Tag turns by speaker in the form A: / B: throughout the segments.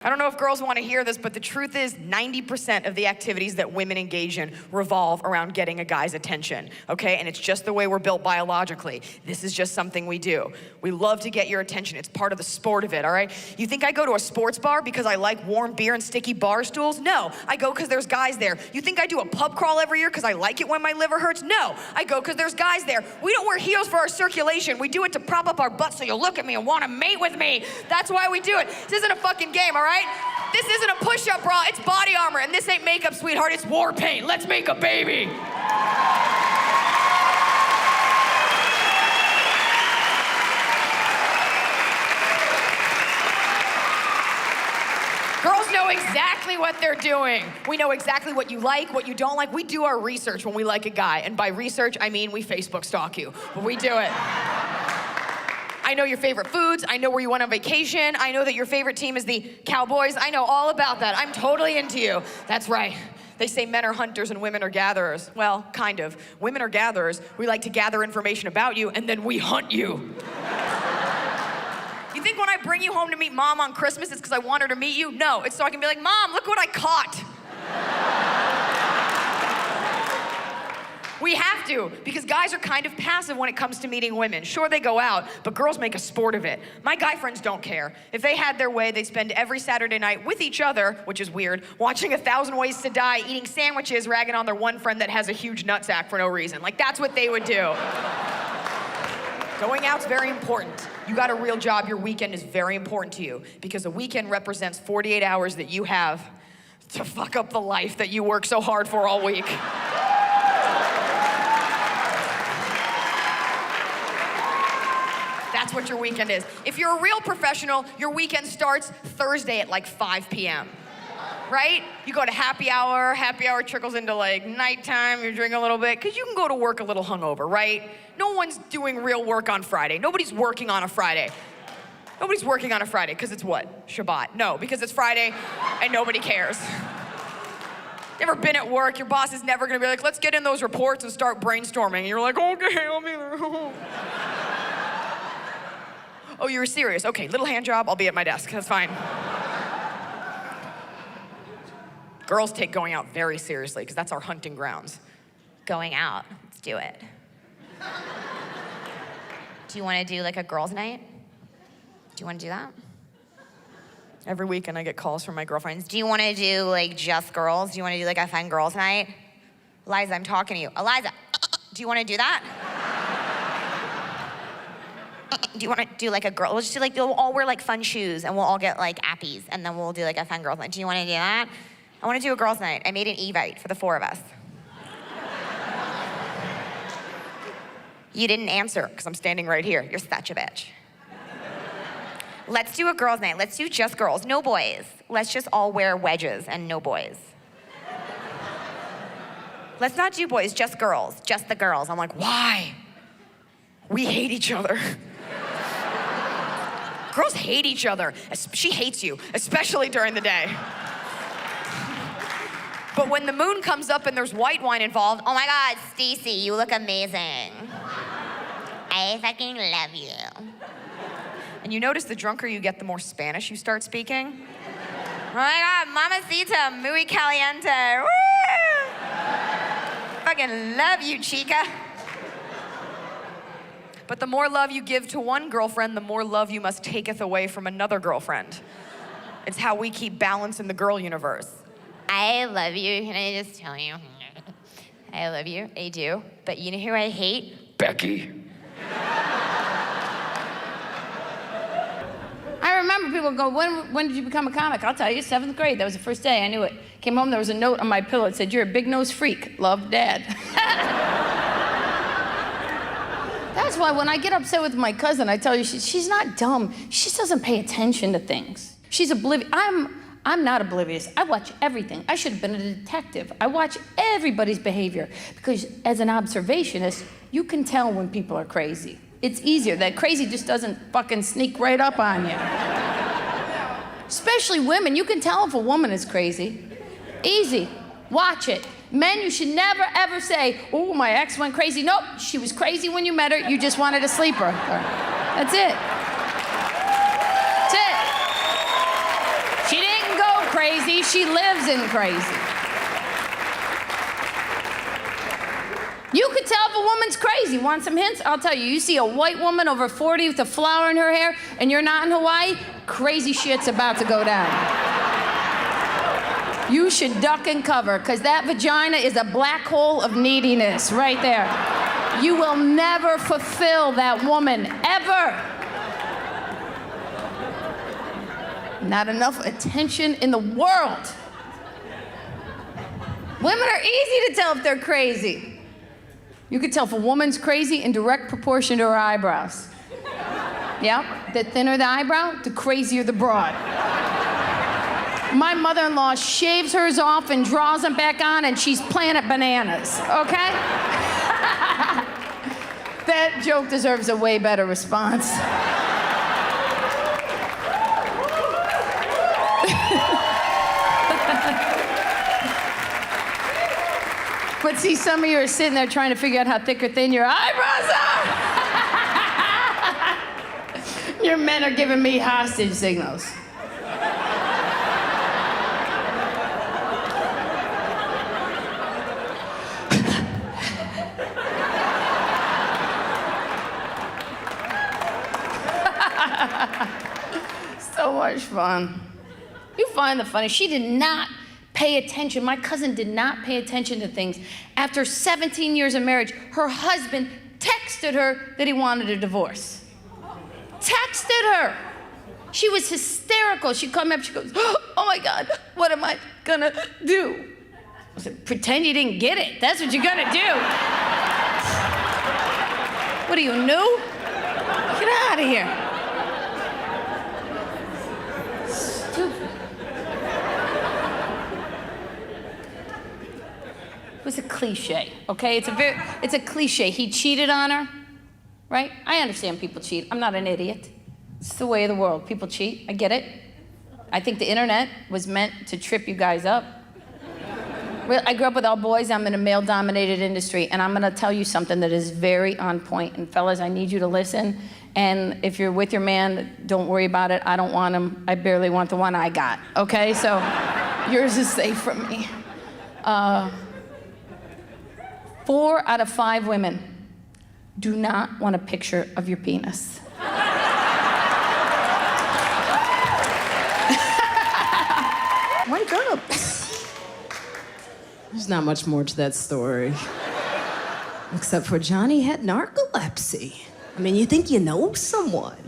A: I don't know if girls want to hear this, but the truth is 90% of the activities that women engage in revolve around getting a guy's attention, okay? And it's just the way we're built biologically. This is just something we do. We love to get your attention. It's part of the sport of it, all right? You think I go to a sports bar because I like warm beer and sticky bar stools? No, I go because there's guys there. You think I do a pub crawl every year because I like it when my liver hurts? No, I go because there's guys there. We don't wear heels for our circulation. We do it to prop up our butts so you'll look at me and want to mate with me. That's why we do it. This isn't a fucking game, all right? This isn't a push-up bra, it's body armor, and this ain't makeup, sweetheart, it's war paint. Let's make a baby. Girls know exactly what they're doing. We know exactly what you like, what you don't like. We do our research when we like a guy, and by research, I mean we Facebook stalk you, but we do it. I know your favorite foods. I know where you went on vacation. I know that your favorite team is the Cowboys. I know all about that. I'm totally into you. That's right. They say men are hunters and women are gatherers. Well, kind of. Women are gatherers. We like to gather information about you, and then we hunt you. You think when I bring you home to meet Mom on Christmas, it's because I want her to meet you? No, it's so I can be like, Mom, look what I caught. We have to, because guys are kind of passive when it comes to meeting women. Sure, they go out, but girls make a sport of it. My guy friends don't care. If they had their way, they'd spend every Saturday night with each other, which is weird, watching 1,000 Ways to Die, eating sandwiches, ragging on their one friend that has a huge nutsack for no reason. Like, that's what they would do. Going out's very important. You got a real job, your weekend is very important to you, because a weekend represents 48 hours that you have to fuck up the life that you work so hard for all week. That's what your weekend is. If you're a real professional, your weekend starts Thursday at like 5 p.m., right? You go to happy hour trickles into like nighttime, you drink a little bit, because you can go to work a little hungover, right? No one's doing real work on Friday. Nobody's working on a Friday. Nobody's working on a Friday, because it's what? Shabbat. No, because it's Friday and nobody cares. You ever been at work, your boss is never gonna be like, let's get in those reports and start brainstorming. And you're like, okay, I'll be there. Oh, you were serious? Okay, little hand job, I'll be at my desk, that's fine. Girls take going out very seriously, because that's our hunting grounds.
B: Going out, let's do it. Do you want to do like a girls' night? Do you want to do that?
A: Every weekend I get calls from my girlfriends.
B: Do you want to do like just girls? Do you want to do like a fun girls' night? Eliza, I'm talking to you. Eliza, do you want to do that? Do you want to do like a girl? We'll just do like, we'll all wear like fun shoes and we'll all get like appies and then we'll do like a fun girls' night. Do you want to do that? I want to do a girls' night. I made an Evite for the 4 of us. You didn't answer because I'm standing right here. You're such a bitch. Let's do a girls' night. Let's do just girls, no boys. Let's just all wear wedges and no boys. Let's not do boys, just girls, just the girls. I'm like, why? We hate each other. Girls hate each other. She hates you, especially during the day. But when the moon comes up and there's white wine involved, oh my God, Stacy, you look amazing. I fucking love you. And you notice the drunker you get, the more Spanish you start speaking. Oh my God, mamacita, muy caliente. Woo! Fucking love you, chica. But the more love you give to one girlfriend, the more love you must taketh away from another girlfriend. It's how we keep balance in the girl universe. I love you, can I just tell you? I love you, I do. But you know who I hate?
A: Becky.
C: I remember people go, when did you become a comic? I'll tell you, 7th grade. That was the first day I knew it. Came home, there was a note on my pillow that said, you're a big nose freak. Love, Dad. That's why when I get upset with my cousin, I tell you, she's not dumb. She just doesn't pay attention to things. She's oblivious. I'm not oblivious. I watch everything. I should have been a detective. I watch everybody's behavior because as an observationist, you can tell when people are crazy. It's easier. That crazy just doesn't fucking sneak right up on you. Especially women. You can tell if a woman is crazy. Easy. Watch it. Men, you should never, ever say, oh, my ex went crazy. Nope, she was crazy when you met her. You just wanted to sleep her. That's it. That's it. She didn't crazy. She lives in crazy. You could tell if a woman's crazy. Want some hints? I'll tell you. You see a white woman over 40 with a flower in her hair and you're not in Hawaii, crazy shit's about to go down. You should duck and cover, because that vagina is a black hole of neediness right there. You will never fulfill that woman, ever. Not enough attention in the world. Women are easy to tell if they're crazy. You could tell if a woman's crazy in direct proportion to her eyebrows. Yeah, the thinner the eyebrow, the crazier the broad. My mother-in-law shaves hers off and draws them back on, and she's Planet Bananas, okay? That joke deserves a way better response. But see, some of you are sitting there trying to figure out how thick or thin your eyebrows are. Your men are giving me hostage signals. So much fun. You find the funny. She did not pay attention. My cousin did not pay attention to things. After 17 years of marriage, her husband texted her that he wanted a divorce. Texted her. She was hysterical. She called me up, she goes, oh my God, what am I gonna do? I said, pretend you didn't get it. That's what you're gonna do. What are you, new? Get out of here. Stupid. It was a cliche, okay? It's a cliche. He cheated on her, right? I understand people cheat. I'm not an idiot. It's the way of the world. People cheat. I get it. I think the internet was meant to trip you guys up. I grew up with all boys. I'm in a male-dominated industry, and I'm gonna tell you something that is very on point. And fellas, I need you to listen. And if you're with your man, don't worry about it. I don't want him. I barely want the one I got, okay? So yours is safe from me. 4 out of 5 women do not want a picture of your penis.
D: Wake up. There's not much more to that story. Except for Johnny had narcolepsy. I mean, you think you know someone.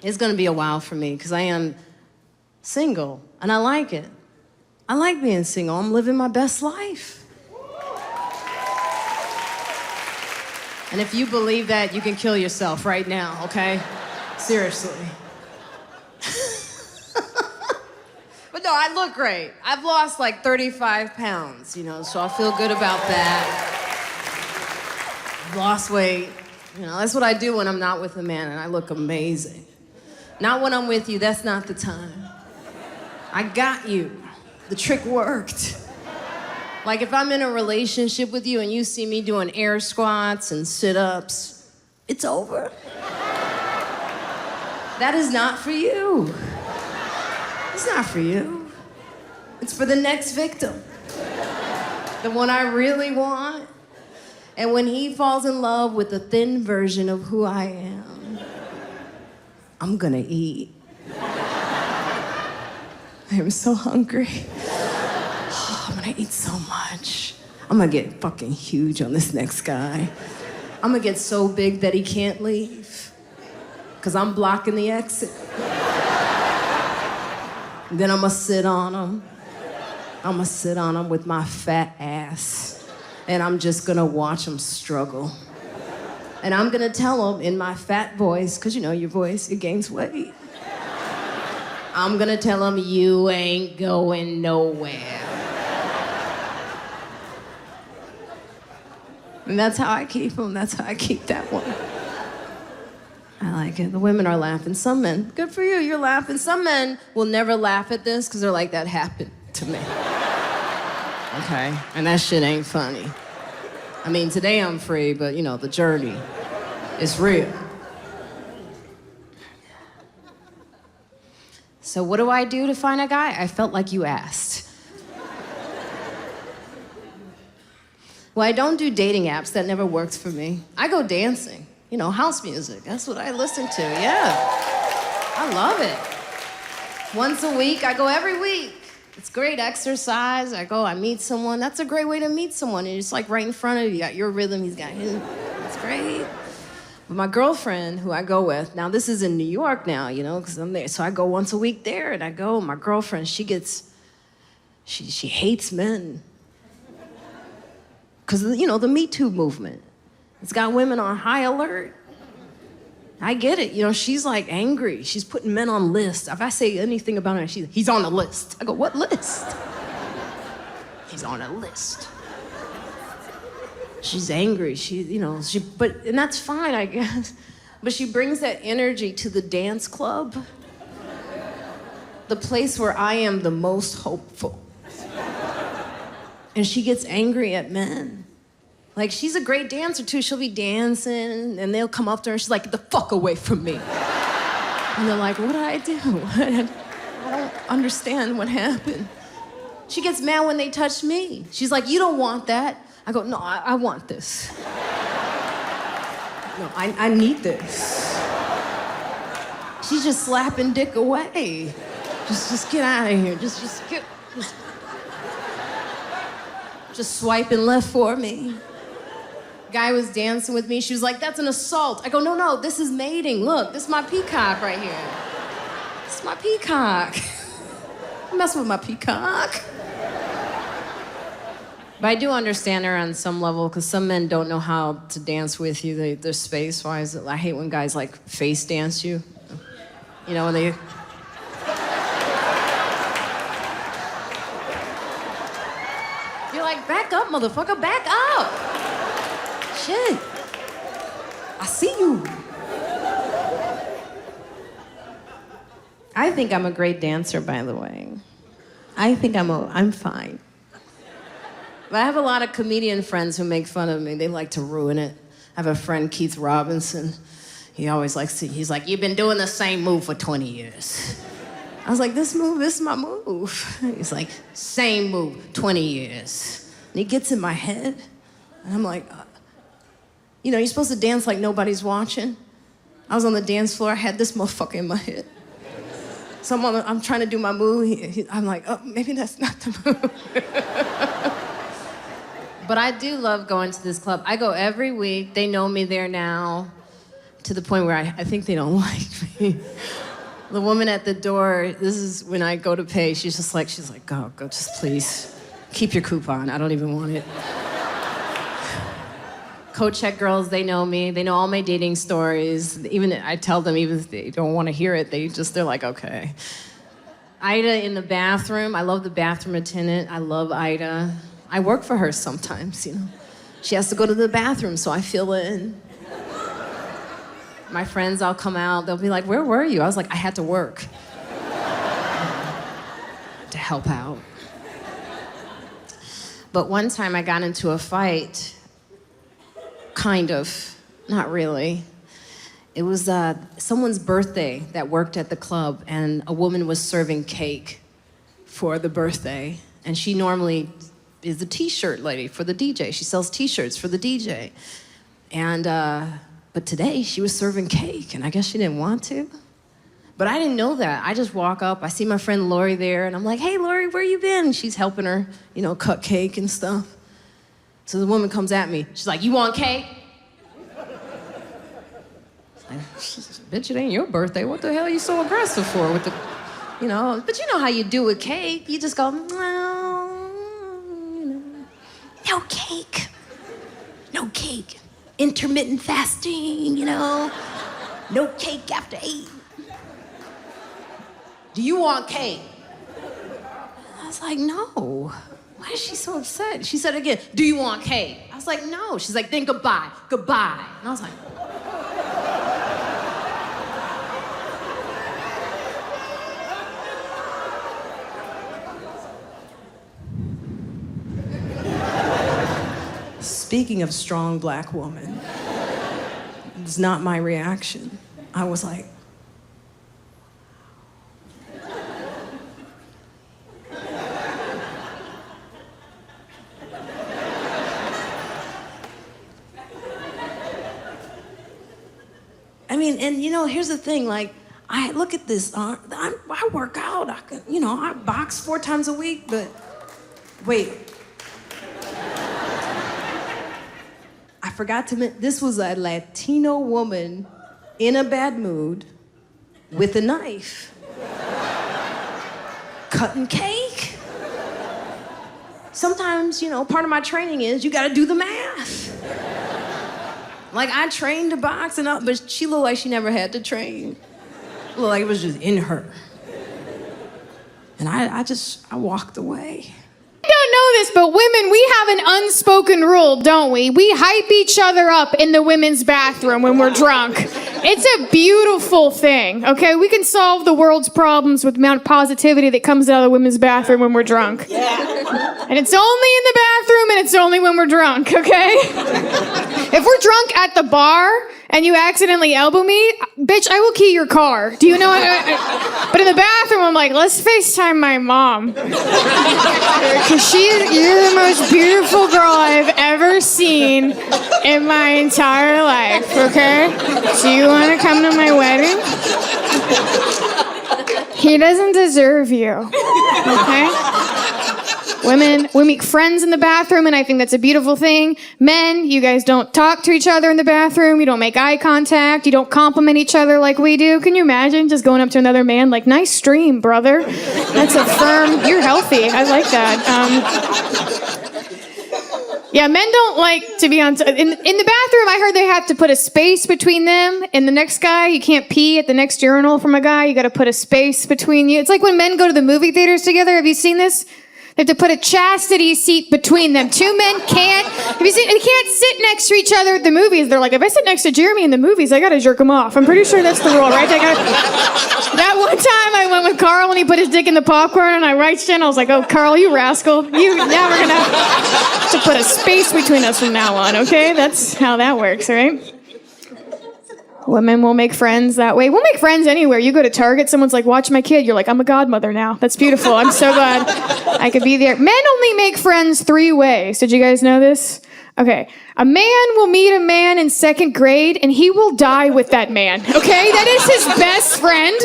D: It's gonna be a while for me, because I am single, and I like it. I like being single. I'm living my best life. And if you believe that, you can kill yourself right now, okay? Seriously. But no, I look great. I've lost like 35 pounds, you know, so I feel good about that. I've lost weight. You know, that's what I do when I'm not with a man, and I look amazing. Not when I'm with you, that's not the time. I got you. The trick worked. Like if I'm in a relationship with you and you see me doing air squats and sit-ups, it's over. That is not for you. It's not for you. It's for the next victim. The one I really want. And when he falls in love with the thin version of who I am, I'm gonna eat. I am so hungry. Oh, I'm gonna eat so much. I'm gonna get fucking huge on this next guy. I'm gonna get so big that he can't leave. Because I'm blocking the exit. Then I'm gonna sit on him. I'm gonna sit on him with my fat ass. And I'm just gonna watch him struggle. And I'm gonna tell him in my fat voice, because you know your voice, it gains weight. I'm gonna tell him, you ain't going nowhere. And that's how I keep him. That's how I keep that one. I like it. The women are laughing. Some men, good for you, you're laughing. Some men will never laugh at this because they're like, that happened to me. Okay? And that shit ain't funny. I mean, today I'm free, but you know, the journey is real. So what do I do to find a guy? I felt like you asked. Well, I don't do dating apps. That never works for me. I go dancing. You know, house music. That's what I listen to, yeah. I love it. Once a week, I go every week. It's great exercise. I meet someone. That's a great way to meet someone. And it's like right in front of you. You got your rhythm, he's got his. It's great. But my girlfriend, who I go with, now this is in New York now, you know, because I'm there. So I go once a week there, and I go. My girlfriend, she hates men. Because, you know, the Me Too movement. It's got women on high alert. I get it. You know, she's like angry. She's putting men on lists. If I say anything about her, he's on a list. I go, what list? He's on a list. She's angry. And that's fine, I guess. But she brings that energy to the dance club, the place where I am the most hopeful. And she gets angry at men. Like, she's a great dancer, too. She'll be dancing, and they'll come up to her, and she's like, get the fuck away from me. And they're like, what did I do? I don't understand what happened. She gets mad when they touch me. She's like, you don't want that. I go, no, I want this. No, I need this. She's just slapping dick away. Just get out of here. Just swiping left for me. Guy was dancing with me. She was like, that's an assault. I go, no, this is mating. Look, this is my peacock right here. This is my peacock. Don't mess with my peacock. But I do understand her on some level, because some men don't know how to dance with you. They're space-wise. I hate when guys, like, face dance you. You know, when they... You're like, back up, motherfucker, back up. Shit. I see you. I think I'm a great dancer, by the way. I think I'm fine. But I have a lot of comedian friends who make fun of me. They like to ruin it. I have a friend, Keith Robinson. He always likes to, he's like, you've been doing the same move for 20 years. I was like, this is my move. He's like, same move, 20 years. And he gets in my head, and I'm like, you know, you're supposed to dance like nobody's watching. I was on the dance floor, I had this motherfucker in my head. So I'm trying to do my move. I'm like, oh, maybe that's not the move. But I do love going to this club. I go every week. They know me there now, to the point where I think they don't like me. The woman at the door, this is when I go to pay, she's like, go, just please. Keep your coupon, I don't even want it. Coat check girls, they know me. They know all my dating stories. Even I tell them, even if they don't want to hear it, they're like, okay. Ida in the bathroom, I love the bathroom attendant. I love Ida. I work for her sometimes, you know. She has to go to the bathroom, so I fill in. My friends all come out, they'll be like, where were you? I was like, I had to work. To help out. But one time I got into a fight, kind of, not really. It was someone's birthday that worked at the club, and a woman was serving cake for the birthday. And she normally is the t-shirt lady for the DJ. She sells t-shirts for the DJ. And, but today she was serving cake, and I guess she didn't want to. But I didn't know that. I just walk up, I see my friend Lori there, and I'm like, hey, Lori, where you been? And she's helping her, you know, cut cake and stuff. So the woman comes at me. She's like, you want cake? Like, bitch, it ain't your birthday. What the hell are you so aggressive for with the, you know? But you know how you do with cake. You just go, no, you know. No cake. No cake. Intermittent fasting, you know. No cake after 8. Do you want cake? I was like, no. Why is she so upset? She said again, do you want cake? I was like, no. She's like, then goodbye, goodbye. And I was like, speaking of strong black woman, it's not my reaction. I was like, mean, and here's the thing, like, I look at this, I work out, I box 4 times a week, but wait. I forgot to mention, this was a Latino woman in a bad mood with a knife, cutting cake. Sometimes, part of my training is you gotta do the math. Like, I trained to box, but she looked like she never had to train. It looked like it was just in her. And I walked away.
E: I don't know this, but women, we have an unspoken rule, don't we? We hype each other up in the women's bathroom when we're drunk. It's a beautiful thing, okay? We can solve the world's problems with the amount of positivity that comes out of the women's bathroom when we're drunk. Yeah. And it's only in the bathroom, and it's only when we're drunk, okay? If we're drunk at the bar and you accidentally elbow me, bitch, I will key your car. Do you know what But in the bathroom, I'm like, let's FaceTime my mom. Because you're the most beautiful girl I've ever seen in my entire life, okay? Do you want to come to my wedding? He doesn't deserve you, okay? Women, we make friends in the bathroom, and I think that's a beautiful thing. Men, you guys don't talk to each other in the bathroom. You don't make eye contact. You don't compliment each other like we do. Can you imagine just going up to another man like, nice stream, brother? That's a firm, you're healthy. I like that. Yeah, men don't like to be in the bathroom. I heard they have to put a space between them and the next guy. You can't pee at the next urinal from a guy. You got to put a space between you. It's like when men go to the movie theaters together. Have you seen this? They have to put a chastity seat between them. 2 men can't. Have you seen? They can't sit next to each other at the movies. They're like, if I sit next to Jeremy in the movies, I gotta jerk him off. I'm pretty sure that's the rule, right? That one time I went with Carl and he put his dick in the popcorn and I reached in. I was like, oh, Carl, you rascal. Now we're gonna have to put a space between us from now on, okay? That's how that works, right? Women will make friends that way. We'll make friends anywhere. You go to Target, someone's like, watch my kid. You're like, I'm a godmother now. That's beautiful. I'm so glad I could be there. Men only make friends 3 ways. Did you guys know this? Okay. A man will meet a man in 2nd grade and he will die with that man. Okay? That is his best friend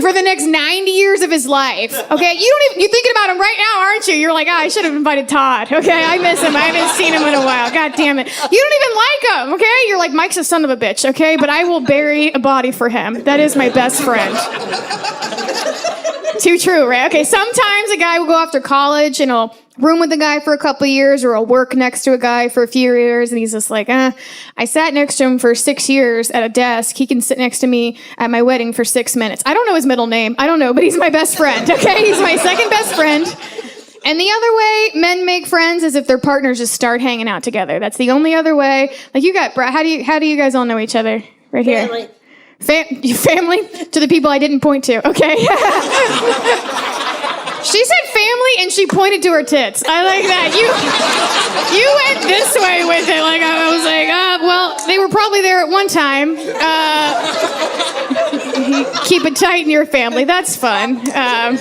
E: for the next 90 years of his life. Okay? You're thinking about him right now, aren't you? You're like, I should have invited Todd. Okay? I miss him. I haven't seen him in a while. God damn it. You don't even like him. Okay? You're like, Mike's a son of a bitch. Okay? But I will bury a body for him. That is my best friend. Too true, right? Okay, sometimes a guy will go after college and he'll room with a guy for a couple of years, or he'll work next to a guy for a few years, and he's just like, I sat next to him for 6 years at a desk. He can sit next to me at my wedding for 6 minutes. I don't know his middle name. I don't know, but he's my best friend, okay? He's my second best friend. And the other way men make friends is if their partners just start hanging out together. That's the only other way. Like you got, how do you guys all know each other? Right here.
B: Family.
E: Family? To the people I didn't point to, okay? She said family and she pointed to her tits. I like that. You went this way with it. Like I was like, well, they were probably there at one time. Keep it tight in your family. That's fun. I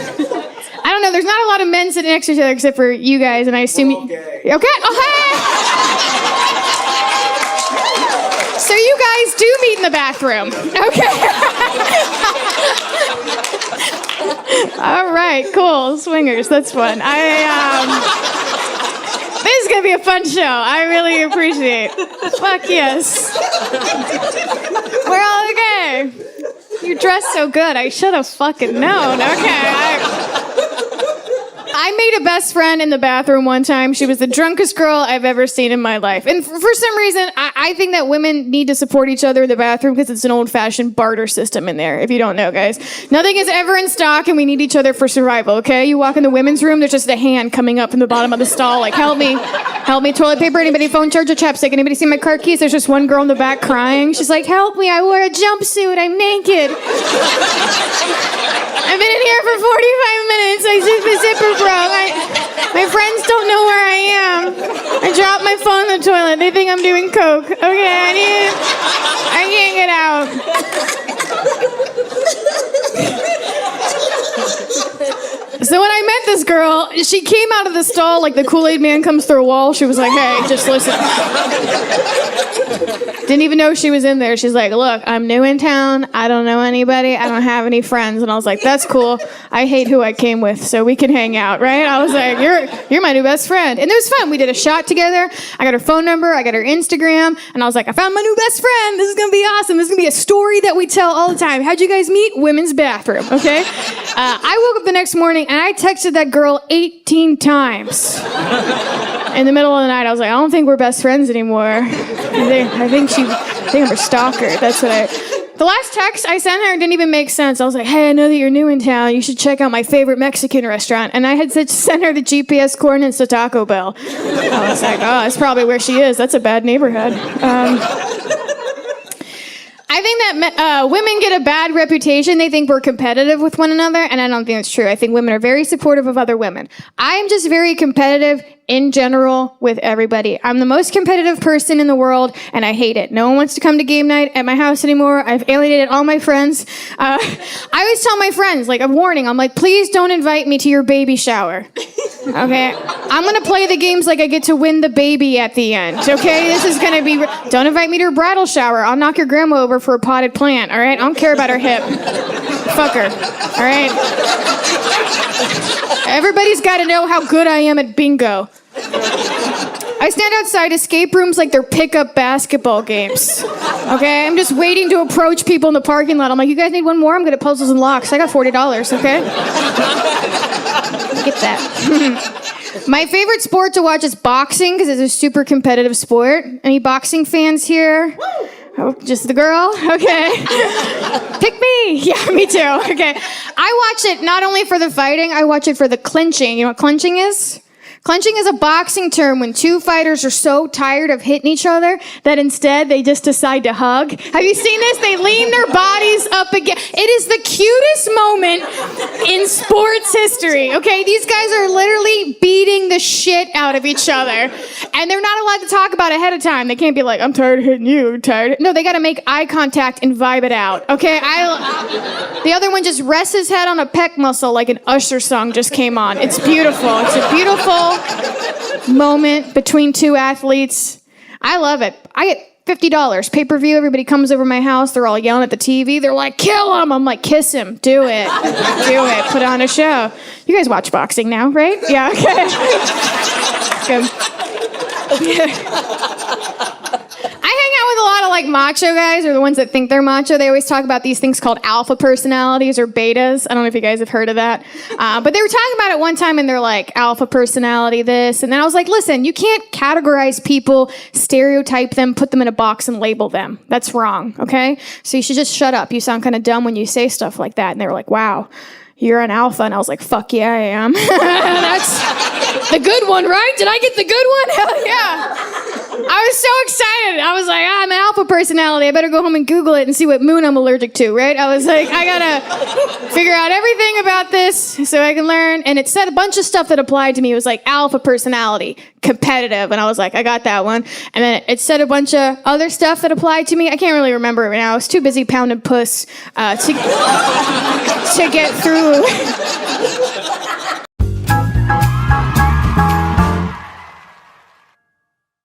E: don't know. There's not a lot of men sitting next to each other except for you guys, and I assume okay. Oh, hey! So you guys do meet in the bathroom. Okay. All right, cool. Swingers, that's fun. This is gonna be a fun show. I really appreciate it. Fuck yes. We're all okay. You dress so good. I should have fucking known. Okay. I made a best friend in the bathroom one time. She was the drunkest girl I've ever seen in my life. And for some reason, I think that women need to support each other in the bathroom because it's an old-fashioned barter system in there, if you don't know, guys. Nothing is ever in stock, and we need each other for survival, okay? You walk in the women's room, there's just a hand coming up from the bottom of the stall, like, help me, toilet paper, anybody phone charger, chapstick, anybody see my car keys? There's just one girl in the back crying. She's like, help me, I wore a jumpsuit, I'm naked. I've been in here for 45 minutes, my zipper broke. My friends don't know where I am. I dropped my phone in the toilet. They think I'm doing coke. Okay, I can't get out. So when I met this girl. She came out of the stall like the Kool-Aid man comes through a wall. She was like, hey, just listen. Didn't even know she was in there. She's like, look, I'm new in town. I don't know anybody. I don't have any friends. And I was like, that's cool. I hate who I came with, so we can hang out, right? I was like, you're my new best friend. And it was fun. We did a shot together. I got her phone number. I got her Instagram. And I was like, I found my new best friend. This is going to be awesome. This is going to be a story that we tell all the time. How'd you guys meet? Women's bathroom, okay? I woke up the next morning and I texted that girl 18 times. In the middle of the night, I was like, I don't think we're best friends anymore. I think I'm her stalker. That's what The last text I sent her didn't even make sense. I was like, hey, I know that you're new in town. You should check out my favorite Mexican restaurant. And I had sent her the GPS coordinates to Taco Bell. I was like, oh, that's probably where she is. That's a bad neighborhood. I think that women get a bad reputation. They think we're competitive with one another, and I don't think that's true. I think women are very supportive of other women. I am just very competitive in general with everybody. I'm the most competitive person in the world, and I hate it. No one wants to come to game night at my house anymore. I've alienated all my friends. I always tell my friends, like, a warning. I'm like, please don't invite me to your baby shower. Okay? I'm gonna play the games like I get to win the baby at the end, okay? This is gonna be... Don't invite me to your bridal shower. I'll knock your grandma over for a potted plant, all right? I don't care about her hip. Fuck her, all right? Everybody's gotta know how good I am at bingo. I stand outside escape rooms like they're pickup basketball games. Okay? I'm just waiting to approach people in the parking lot. I'm like, you guys need one more? I'm good at puzzles and locks. I got $40, okay? Get that. My favorite sport to watch is boxing because it's a super competitive sport. Any boxing fans here? Oh, just the girl? Okay. Pick me. Yeah, me too. Okay. I watch it not only for the fighting, I watch it for the clinching. You know what clinching is? Clinching is a boxing term when two fighters are so tired of hitting each other that instead they just decide to hug. Have you seen this? They lean their bodies up again. It is the cutest moment in sports history, okay? These guys are literally beating the shit out of each other. And they're not allowed to talk about it ahead of time. They can't be like, I'm tired of hitting you, tired. No, they gotta make eye contact and vibe it out, okay? The other one just rests his head on a pec muscle like an Usher song just came on. It's beautiful. It's a beautiful moment between two athletes. I love it. I get $50 pay-per-view. Everybody comes over my house. They're all yelling at the TV. They're like, kill him. I'm like, kiss him. Do it. Do it. Put on a show. You guys watch boxing now, right? Yeah, okay. Good. I hang out with a lot of like macho guys, or the ones that think they're macho. They always talk about these things called alpha personalities or betas. I don't know if you guys have heard of that. But they were talking about it one time and they're like, alpha personality this. And then I was like, listen, you can't categorize people, stereotype them, put them in a box and label them. That's wrong, okay? So you should just shut up. You sound kind of dumb when you say stuff like that. And they were like, wow, you're an alpha. And I was like, fuck yeah, I am. That's the good one, right? Did I get the good one? Hell yeah. I was so excited. I was like, I'm an alpha personality. I better go home and Google it and see what moon I'm allergic to, right? I was like, I gotta figure out everything about this so I can learn. And it said a bunch of stuff that applied to me. It was like alpha personality, competitive. And I was like, I got that one. And then it said a bunch of other stuff that applied to me. I can't really remember it now. I was too busy pounding puss to get through